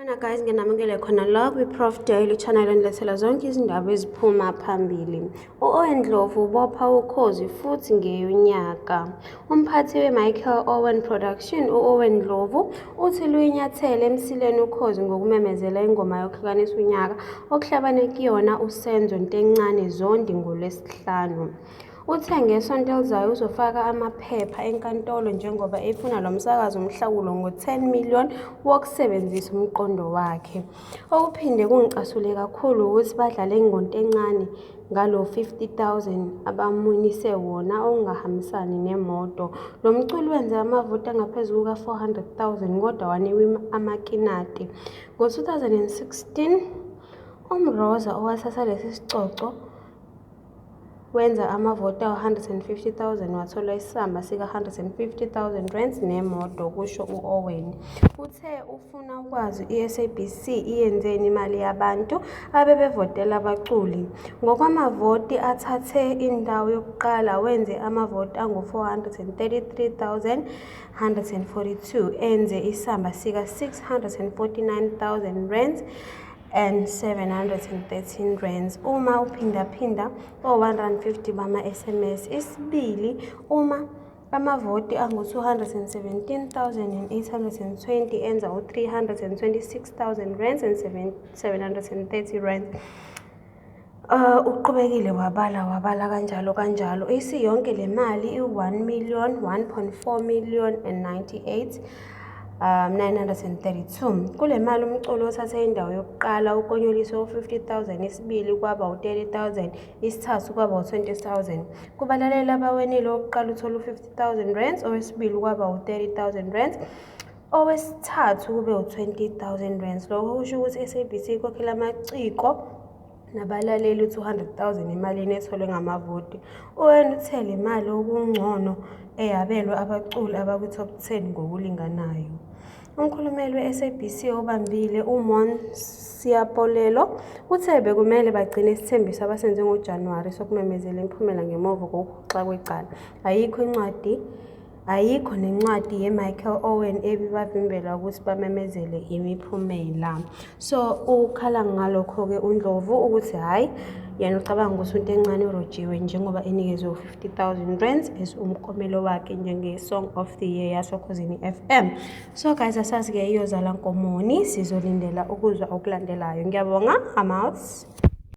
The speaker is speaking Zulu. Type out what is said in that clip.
Guys, nginamukele khona la kwi-Prof Daily channel enilethela zonke izindaba eziphuma phambili. U-Owen Ndlovu ubopha ukhozi futhi ngeyonyaka. Umphathi we-Michael Owen Production, u-Owen Ndlovu, uthi luyinyathele emsileni ukhozi ngokumemezela ingoma yokuhlukanisa unyaka okuhlabane kuyona uSenzo Ntencane Zondi ngoLwesihlanu. Uthe ngesonto elizayo uzofaka amaphepha enkantolo njengoba efuna lo msakazo umhlawulo ngo-10 million wokusebenzisa umqondo wakhe. Okuphinde kungicasule kakhulu ukuthi badlale ngoNtencane ngalo 50,000 abamunise wona okungahambisani nemoto. Lo mculi wenze amavoti angaphezu kuka-400,000 kodwa wanikwa amakinati. Ngo-2016 uMroza owathatha lesi sicoco wenza amavoti awu-150,000 wathola isamba sika-150,000 nemoto, kusho u-Owen. Uthe ufuna ukwazi i-SABC iyenzeni imali yabantu abebevotela abaculi. Ngokwamavoti athathe indawo yokuqala wenze amavoti angu-433,142 enze isamba sika-649,000 and 713 rands. Uma uphindaphinda o-150 bama-SMS isibili, uma amavoti angu-217,820 enza u-326,000 rands and 730 rands. Uqhubekile wabala kanjalo. Isiyonke le mali i-1 million, 1.4 million and 98,932. Kule mali umculo othathe indawo yokuqala ukonyuliswe u-50,000, isibili kwaba u-30,000, isithathu kwaba u-20,000. Kubalaleli abawenile owokuqala uthola u-50,000 rands, owesibili kwaba u-30,000 rands, owesithathu kube u-20,000 rands. Lokho kusho ukuthi i-SABC ikhokhela amaciko nabalaleli u-200,000 emalini etholwe ngamavoti. U-Owen uthe le mali okungcono eyabelwe abaculi abakwi-top 10 ngokulinganayo. Umkhulumeli we-SABC obambile uMonsiapolelo uthe bekumele bagcine isithembiso abasenze ngoJanuwari sokumemezela imiphumela ngemuva kokuhoxa kwecala. Ayikho nencwadi ye-Michael Owen ebibavimbela ukuthi bamemezele imiphumela. So ukhala ngalokho-ke uNdlovu ukuthi hhayi yena ucabanga ukuthi uNtencane urojiwe njengoba enikezwe u-50,000 rands as umklomelo wakhe njenge-Song of the Year yaSokhosini FM. So guys, asazi-ke iyozala nkomoni, sizolindela ukuzwa okulandelayo. Ngiyabonga, I'm out.